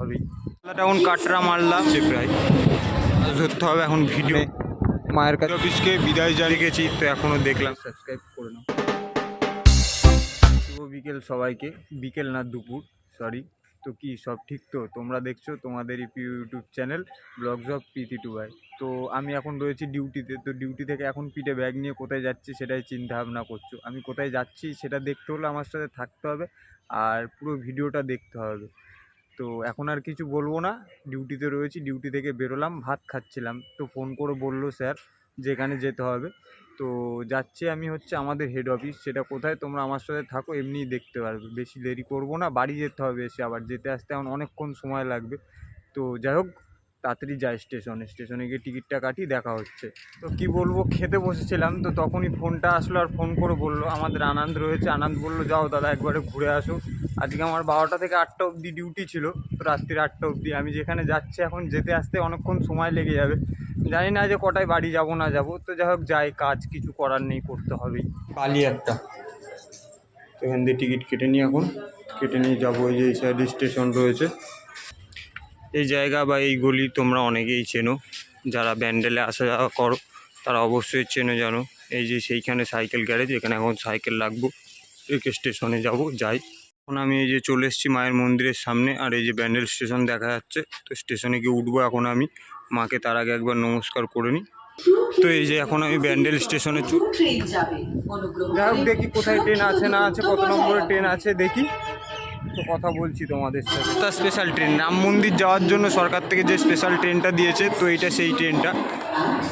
হবেই। এখন কাটরা মারলাম সে প্রায় ধরতে হবে এখন ভিডিও। মায়ের কাছে অফিসকে বিদায় জানিয়ে গেছি, তো এখনও দেখলাম। সাবস্ক্রাইব করে নাও। শুভ বিকেল সবাইকে, বিকেল না দুপুর, সরি। তো কি সব ঠিক? তো তোমরা দেখছো তোমাদের ইউটিউব চ্যানেল ব্লগস অফ প্রীতি2 ভাই। তো আমি এখন রয়েছি ডিউটিতে, তো ডিউটি থেকে এখন পিঠে ব্যাগ নিয়ে কোথায় যাচ্ছি সেটাই চিন্তা ভাবনা করছো। আমি কোথায় যাচ্ছি সেটা দেখতে হলে আমার সাথে থাকতে হবে আর পুরো ভিডিওটা দেখতে হবে। তো এখন আর কিছু বলবো না, ডিউটিতে রয়েছি। ডিউটি থেকে বেরোলাম, ভাত খাচ্ছিলাম, তো ফোন করে বললো স্যার যেখানে যেতে হবে। তো যাচ্ছি আমি হচ্ছে আমাদের হেড অফিস। সেটা কোথায় তোমরা আমার সাথে থাকো, এমনিই দেখতে পারবে। বেশি দেরি করব না, বাড়ি যেতে হবে এসে, আবার যেতে আসতে এখন অনেকক্ষণ সময় লাগবে। তো যাই হোক, তাড়াতাড়ি যাই স্টেশনে গিয়ে টিকিটটা কাটি, দেখা হচ্ছে। তো কি বলবো, খেতে বসেছিলাম, তো তখনই ফোনটা আসলো আর ফোন করে বললো আমাদের আনন্দ রয়েছে। আনন্দ বললো যাও দাদা একবারে ঘুরে আসো। আজকে আমার 12টা থেকে 8টা অবধি ডিউটি ছিল, তো রাত্রির 8টা অবধি। আমি যেখানে যাচ্ছি এখন যেতে আসতে অনেকক্ষণ সময় লেগে যাবে। জানি না যে কটায় বাড়ি যাব না যাব, তো যাই হোক যাই, কাজ কিছু করার নেই, করতে হবেই। পালি একটা, তো এখান দিয়ে টিকিট কেটে নিই, এখন কেটে নিয়ে যাবো। এই যে এই সাইডে স্টেশন রয়েছে। এই জায়গা বা এই গলি তোমরা অনেকেই চেনো, যারা ব্যান্ডেলে আসা যাওয়া করো তারা অবশ্যই চেনো জানো। এই যে সেইখানে সাইকেল গ্যারেজ, এখানে এখন সাইকেল রাখবো, রেখে স্টেশনে যাব যাই। এখন আমি এই যে চলে এসেছি মায়ের মন্দিরের সামনে, আর এই যে ব্যান্ডেল স্টেশন দেখা যাচ্ছে। তো স্টেশনে গিয়ে উঠবো এখন আমি, মাকে তার আগে একবার নমস্কার করে নিই। তো এই যে এখন আমি ব্যান্ডেল স্টেশনে যাই হোক, দেখি কোথায় ট্রেন আছে না আছে, কত নম্বরে ট্রেন আছে দেখি, তো কথা বলছি তোমাদের সাথে। তার স্পেশাল ট্রেন রাম মন্দির যাওয়ার জন্য সরকার থেকে যে স্পেশাল ট্রেনটা দিয়েছে, তো এইটা সেই ট্রেনটা।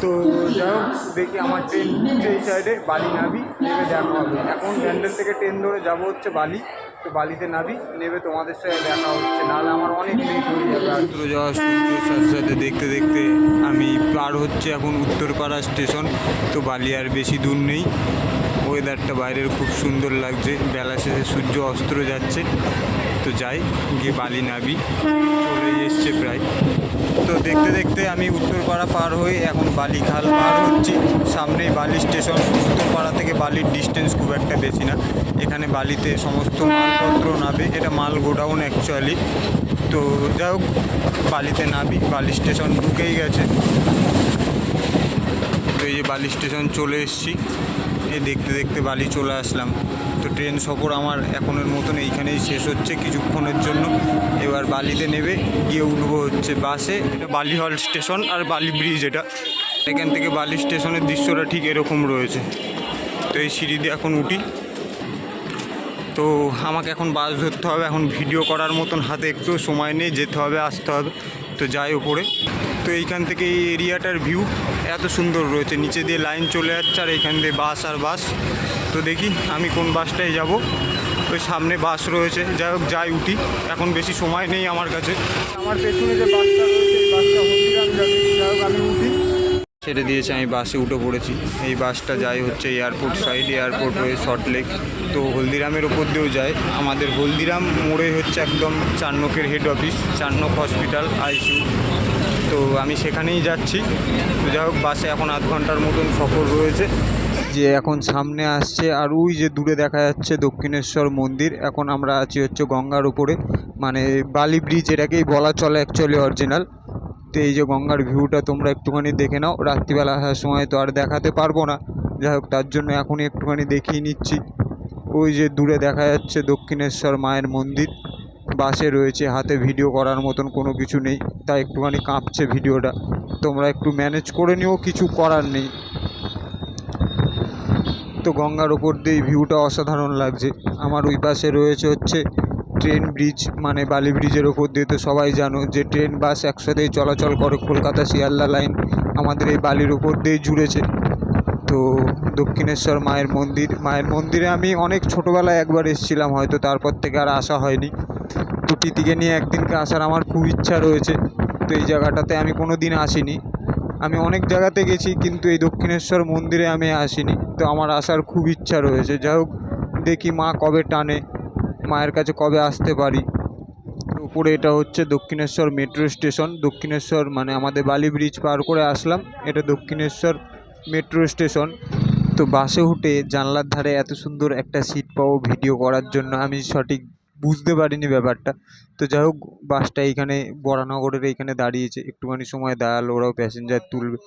তো যাই হোক দেখি আমার ট্রেন এই সাইডে, বালি নাবি, নেবে দেখা হবে। এখন ব্যান্ডেল থেকে ট্রেন ধরে যাব হচ্ছে বালি, তো বালিতে নাবি, নেবে তোমাদের সাথে দেখা হচ্ছে, নাহলে আমার অনেক লেট হয়ে যাবে। আস্তে যাওয়া সূর্যের সাথে সাথে দেখতে দেখতে আমি পার হচ্ছে এখন উত্তরপাড়া স্টেশন। তো বালি আর বেশি দূর নেই। ওয়েদারটা বাইরের খুব সুন্দর লাগছে, বেলা শেষে সূর্য অস্ত যাচ্ছে। তো যাই গিয়ে বালি নাবি, চলে এসছে প্রায়। তো দেখতে দেখতে আমি উত্তরপাড়া পার হয়ে এখন বালিখাল পার হচ্ছি। সামনেই বালি স্টেশন। উত্তরপাড়া থেকে বালির ডিস্টেন্স খুব একটা বেশি না। এখানে বালিতে সমস্ত মালপত্র নাবে, এটা মাল গোডাউন অ্যাকচুয়ালি। তো যাই হোক বালিতে নাবি, বালি স্টেশন ঢুকেই গেছে। তো এই যে বালি স্টেশন চলে এসেছি, এই দেখতে দেখতে বালি চলে আসলাম। তো ট্রেন সফর আমার এখনের মতন এইখানেই শেষ হচ্ছে কিছুক্ষণের জন্য। এবার বালিতে নেবে গিয়ে উঠবো হচ্ছে বাসে। এটা বালি হল স্টেশন আর বালি ব্রিজ এটা। এখান থেকে বালি স্টেশনের দৃশ্যটা ঠিক এরকম রয়েছে। তো এই সিঁড়ি দিয়ে এখন উঠি। তো আমাকে এখন বাস ধরতে হবে, এখন ভিডিও করার মতন হাতে একটু সময় নেই, যেতে হবে আসতে হবে। তো যাই উপরে। তো এইখান থেকে এই এরিয়াটার ভিউ এত সুন্দর রয়েছে, নিচে দিয়ে লাইন চলে যাচ্ছে আর এইখান দিয়ে বাস আর বাস। তো দেখি আমি কোন বাসটায় যাব, ওই সামনে বাস রয়েছে। যাই হোক যাই উঠি, এখন বেশি সময় নেই আমার কাছে। আমার পেছনে যে বাসটা রয়েছে এই বাসটা হলদিরাম যাবে। যাই হোক আমি উঠি, ছেড়ে দিয়েছে, আমি বাসে উঠে পড়েছি। এই বাসটা যাই হচ্ছে এয়ারপোর্ট সাইড, এয়ারপোর্ট হয়ে সল্টলেক। তো হলদিরামের ওপর দিয়েও যায়। আমাদের হলদিরাম মোড়ে হচ্ছে একদম চারনকের হেড অফিস, চারনক হসপিটাল আইসিইউ। তো আমি সেখানেই যাচ্ছি। তো যাই হোক বাসে এখন আধ ঘন্টার মতন সফর রয়েছে। যে এখন সামনে আসছে আর ওই যে দূরে দেখা যাচ্ছে দক্ষিণেশ্বর মন্দির। এখন আমরা আছি হচ্ছে গঙ্গার উপরে, মানে বালি ব্রিজ এটাকেই বলা চলে অ্যাকচুয়ালি অরিজিনাল। তো এই যে গঙ্গার ভিউটা তোমরা একটুখানি দেখে নাও, রাত্রিবেলা আসার সময় তো আর দেখাতে পারবো না। যাই হোক তার জন্য এখনই একটুখানি দেখিয়ে নিচ্ছি। ওই যে দূরে দেখা যাচ্ছে দক্ষিণেশ্বর মায়ের মন্দির। বাসে রয়েছে, হাতে ভিডিও করার মতন কোনো কিছু নেই, তাই একটুখানি কাঁপছে ভিডিওটা। তোমরা একটু ম্যানেজ করে নিও, কিছু করার নেই। তো গঙ্গার ওপর দিয়ে ভিউটা অসাধারণ লাগছে। আমার ওই পাশে রয়েছে হচ্ছে ট্রেন ব্রিজ, মানে বালি ব্রিজের ওপর দিয়ে তো সবাই জানো যে ট্রেন বাস একসাথেই চলাচল করে, কলকাতা শিয়ালদা লাইন আমাদের এই বালির ওপর দিয়ে জুড়েছে। তো দক্ষিণেশ্বর মায়ের মন্দির, মায়ের মন্দিরে আমি অনেক ছোটোবেলায় একবার এসেছিলাম, হয়তো তারপর থেকে আর আসা হয়নি। তো প্রীতিকে নিয়ে একদিনকে আসার আমার খুব ইচ্ছা রয়েছে। তো এই জায়গাটাতে আমি কোনো দিন আসিনি। আমি অনেক জায়গাতে গেছি কিন্তু এই দক্ষিণেশ্বর মন্দিরে আমি আসিনি, তো আমার আসার খুব ইচ্ছা রয়েছে। যাই হোক দেখি মা কবে টানে, মায়ের কাছে কবে আসতে পারি। উপরে এটা হচ্ছে দক্ষিণেশ্বর মেট্রো স্টেশন। দক্ষিণেশ্বর মানে আমাদের বালি ব্রিজ পার করে আসলাম, এটা দক্ষিণেশ্বর মেট্রো স্টেশন। তো বাসে উঠে জানলার ধারে এত সুন্দর একটা সিট পাবো ভিডিও করার জন্য আমি সঠিক বুঝতে পারিনি ব্যাপারটা। তো যাই হোক, বাসটা এইখানে বরানগরের এইখানে দাঁড়িয়েছে, একটুখানি সময় দাঁড়ালো, ওরাও প্যাসেঞ্জার তুলবে।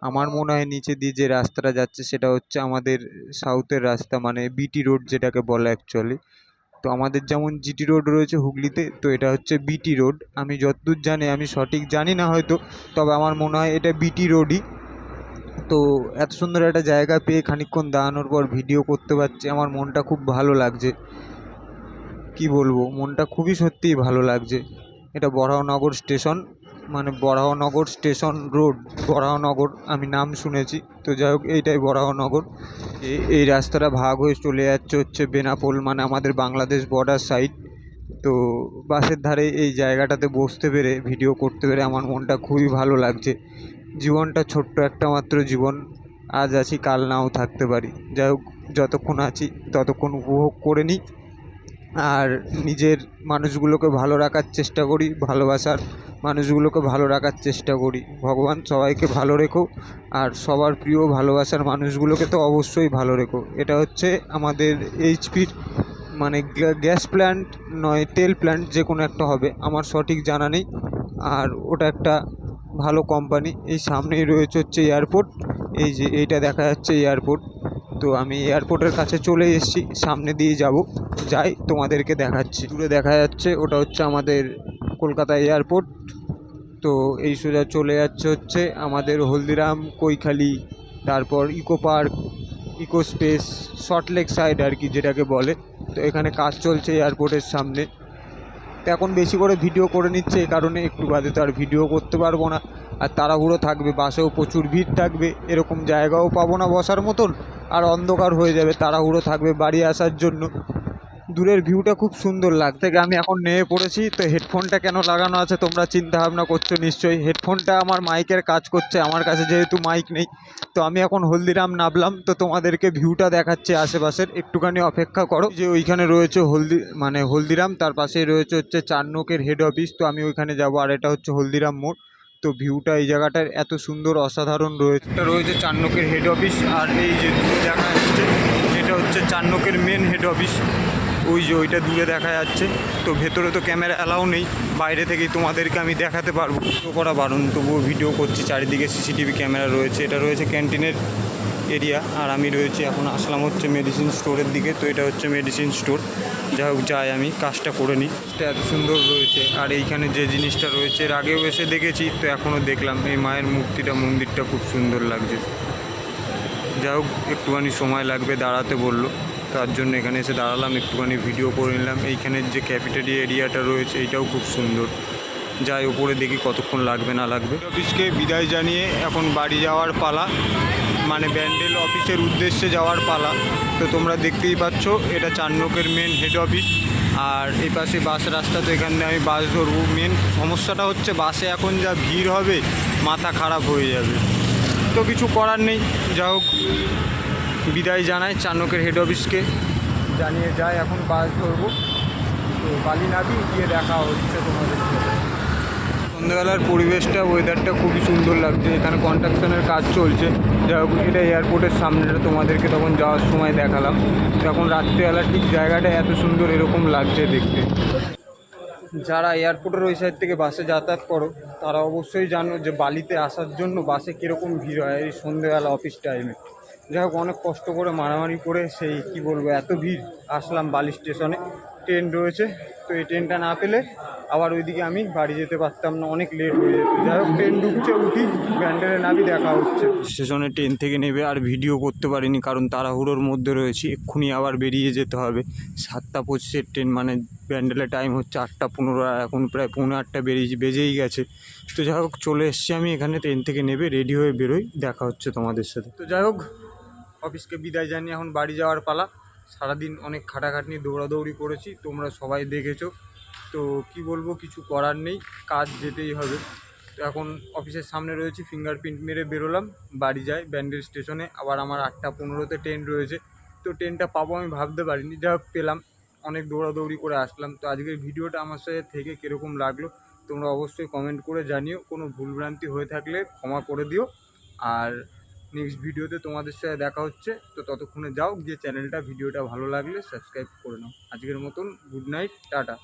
আমার মনে হয় নিচে দিয়ে যে রাস্তাটা যাচ্ছে সেটা হচ্ছে আমাদের সাউথের রাস্তা, মানে বিটি রোড যেটাকে বলে অ্যাকচুয়ালি। তো আমাদের যেমন জিটি রোড রয়েছে হুগলিতে, তো এটা হচ্ছে বিটি রোড। আমি যতদূর জানি, আমি সঠিক জানি না হয়তো, তবে আমার মনে হয় এটা বিটি রোডই। তো এত সুন্দর একটা জায়গা পেয়ে খানিকক্ষণ দাঁড়ানোর পর ভিডিও করতে পারছি, আমার মনটা খুব ভালো লাগছে। কি বলবো, মনটা খুবই সত্যিই ভালো লাগছে। এটা বরাহনগর স্টেশন, মানে বরাহনগর স্টেশন রোড, বরাহনগর আমি নাম শুনেছি। তো যাই হোক, এইটাই বরাহনগর। এই রাস্তাটা ভাগ হয়ে চলে যাচ্ছে হচ্ছে বেনাপোল, মানে আমাদের বাংলাদেশ বর্ডার সাইড। তো বাসের ধারে এই জায়গাটাতে বসতে পেরে ভিডিও করতে পেরে আমার মনটা খুবই ভালো লাগছে। জীবনটা ছোট্ট একটা মাত্র জীবন, আজ আছি কাল নাও থাকতে পারি। যাই হোক, যতক্ষণ আছি ততক্ষণ উপভোগ করে নিই, আর নিজের মানুষগুলোকে ভালো রাখার চেষ্টা করি, ভালোবাসার মানুষগুলোকে ভালো রাখার চেষ্টা করি। ভগবান সবাইকে ভালো রেখো, আর সবার প্রিয় ভালোবাসার মানুষগুলোকে তো অবশ্যই ভালো রেখো। এটা হচ্ছে আমাদের এইচপির, মানে গ্যাস প্ল্যান্ট নয়, তেল প্ল্যান্ট যে কোনো একটা হবে, আমার সঠিক জানা নেই। আর ওটা একটা ভালো কোম্পানি। এই সামনেই রয়েছে হচ্ছে এয়ারপোর্ট, এই যে এইটা দেখা যাচ্ছে এয়ারপোর্ট। তো আমি এয়ারপোর্টের কাছে চলে এসেছি, সামনে দিয়ে যাই তোমাদেরকে দেখাচ্ছি। দূরে দেখা যাচ্ছে ওটা হচ্ছে আমাদের কলকাতা এয়ারপোর্ট। তো এই সোজা চলে যাচ্ছে হচ্ছে আমাদের হলদিরাম, কৈখালি, তারপর eco park, eco space, Salt Lake side আর কি যেটাকে বলে। তো এখানে কাজ চলছে এয়ারপোর্টের সামনে। তো এখন বেশি করে ভিডিও করে নিচ্ছে, এই কারণে একটু বাদে তো আর ভিডিও করতে পারবো না। আর তাড়াহুড়ো থাকবে, বাসেও প্রচুর ভিড় থাকবে, এরকম জায়গাও পাবো না বসার মতন, আর অন্ধকার হয়ে যাবে, তাড়াহুড়ো থাকবে বাড়ি আসার জন্য। দূরের ভিউটা খুব সুন্দর লাগছে। আমি এখন নেমে পড়েছি। তো হেডফোনটা কেন লাগানো আছে তোমরা চিন্তা ভাবনা করছো নিশ্চয়ই। হেডফোনটা আমার মাইকের কাজ করছে, আমার কাছে যেহেতু মাইক নেই। তো আমি এখন হলদিরাম নামলাম, তো তোমাদেরকে ভিউটা দেখাচ্ছি আশেপাশের, একটুখানি অপেক্ষা করো। যে ওইখানে রয়েছে হলদিরাম, তার পাশেই রয়েছে হচ্ছে চারনোকের হেড অফিস। তো আমি ওইখানে যাবো, আর এটা হচ্ছে হলদিরাম মোড়। তো ভিউটা এই জায়গাটার এত সুন্দর, অসাধারণ রয়েছে। এটা রয়েছে চারনোকের হেড অফিস, আর এই যে দূরে দেখা যাচ্ছে এটা হচ্ছে চারনোকের মেন হেড অফিস। ওই যে ওইটা দূরে দেখা যাচ্ছে। তো ভেতরে তো ক্যামেরা অ্যালাউ নেই, বাইরে থেকেই তোমাদেরকে আমি দেখাতে পারবো। তো করা বারণ, তবুও ভিডিও করছি। চারিদিকে সিসিটিভি ক্যামেরা রয়েছে। এটা রয়েছে ক্যান্টিনের এরিয়া, আর আমি রয়েছি এখন আসলাম হচ্ছে মেডিসিন স্টোরের দিকে। তো এটা হচ্ছে মেডিসিন স্টোর। যাই হোক, যাই আমি কাজটা করে নিই। এটা এত সুন্দর রয়েছে, আর এইখানে যে জিনিসটা রয়েছে এর আগেও এসে দেখেছি, তো এখনও দেখলাম এই মায়ের মূর্তিটা, মন্দিরটা খুব সুন্দর লাগছে। যাই হোক, একটুখানি সময় লাগবে, দাঁড়াতে বললো, তার জন্য এখানে এসে দাঁড়ালাম, একটুখানি ভিডিও করে নিলাম। এইখানের যে ক্যাফেটেরিয়া এরিয়াটা রয়েছে এইটাও খুব সুন্দর। যাই উপরে দেখি কতক্ষণ লাগবে না লাগবে। অফিসকে বিদায় জানিয়ে এখন বাড়ি যাওয়ার পালা, মানে ব্যান্ডেল অফিসের উদ্দেশ্যে যাওয়ার পালা। তো তোমরা দেখতেই পাচ্ছ এটা চারনোকের মেন হেড অফিস, আর এই পাশে বাস রাস্তা। তো এখান থেকে আমি বাস ধরবো। মেন সমস্যাটা হচ্ছে বাসে এখন যা ভিড় হবে, মাথা খারাপ হয়ে যাবে। তো কিছু করার নেই, যা হোক বিদায় জানাই চারনোকের হেড অফিসকে, জানিয়ে যায় এখন বাস ধরবো। তো বালি নাবি গিয়ে দেখা হচ্ছে তোমাদের সাথে। সন্ধ্যেবেলার পরিবেশটা, ওয়েদারটা খুবই সুন্দর লাগছে। এখানে কনস্ট্রাকশনের কাজ চলছে। যাই হোক, এটা এয়ারপোর্টের সামনেটা তোমাদেরকে তখন যাওয়ার সময় দেখালাম। তো এখন রাত্রিবেলা ঠিক জায়গাটা এত সুন্দর এরকম লাগছে দেখতে। যারা এয়ারপোর্টের ওই সাইড থেকে বাসে যাতায়াত করো তারা অবশ্যই জানো যে বালিতে আসার জন্য বাসে কীরকম ভিড় হয় এই সন্ধ্যেবেলা অফিস টাইমে। যাই হোক, অনেক কষ্ট করে মারামারি করে সেই কি বলবো এত ভিড় আসলাম বালি স্টেশনে। ট্রেন রয়েছে, তো এই ট্রেনটা না পেলে আবার ওইদিকে আমি বাড়ি যেতে পারতাম না, অনেক লেট হয়ে যেত। যাই হোক, ট্রেন ঢুকছে, উঠি, ব্যান্ডেলে নামি, দেখা হচ্ছে। স্টেশনে ট্রেন থেকে নেবে, আর ভিডিও করতে পারিনি কারণ তাড়াহুড়োর মধ্যে রয়েছি। এক্ষুনি আবার বেরিয়ে যেতে হবে। 7:25 ট্রেন, মানে ব্যান্ডেলে টাইম হচ্ছে 8:15, এখন প্রায় 7:45 বেজেই গেছে। তো যাই হোক, চলে এসছি আমি এখানে। ট্রেন থেকে নেবে রেডি হয়ে বেরোই, দেখা হচ্ছে তোমাদের সাথে। তো যাই হোক, অফিসকে বিদায় জানিয়ে এখন বাড়ি যাওয়ার পালা। সারাদিন অনেক খাটাখাটনি, দৌড়াদৌড়ি করেছি, তোমরা সবাই দেখেছো। তো কি বলবো, কিছু করার নেই, কাজ যেতেই হবে। তো এখন অফিসের সামনে রয়েছি, ফিঙ্গারপ্রিন্ট মেরে বেরোলাম, বাড়ি যাই ব্যান্ডেল স্টেশনে। আবার আমার 8:15 ট্রেন রয়েছে। তো ট্রেনটা পাবো আমি ভাবতে পারিনি, যা হোক পেলাম। অনেক দৌড়াদৌড়ি করে আসলাম। তো আজকের ভিডিওটা আমার সাথে থেকে কীরকম লাগলো তোমরা অবশ্যই কমেন্ট করে জানিও। কোনো ভুলভ্রান্তি হয়ে থাকলে ক্ষমা করে দিও। আর নেক্সট ভিডিওতে তোমাদের সাথে দেখা হচ্ছে। তো ততক্ষণে যাও, গিয়ে চ্যানেলটা ভিডিওটা ভালো লাগলে সাবস্ক্রাইব করে নাও। আজকের মতন গুড নাইট, টাটা।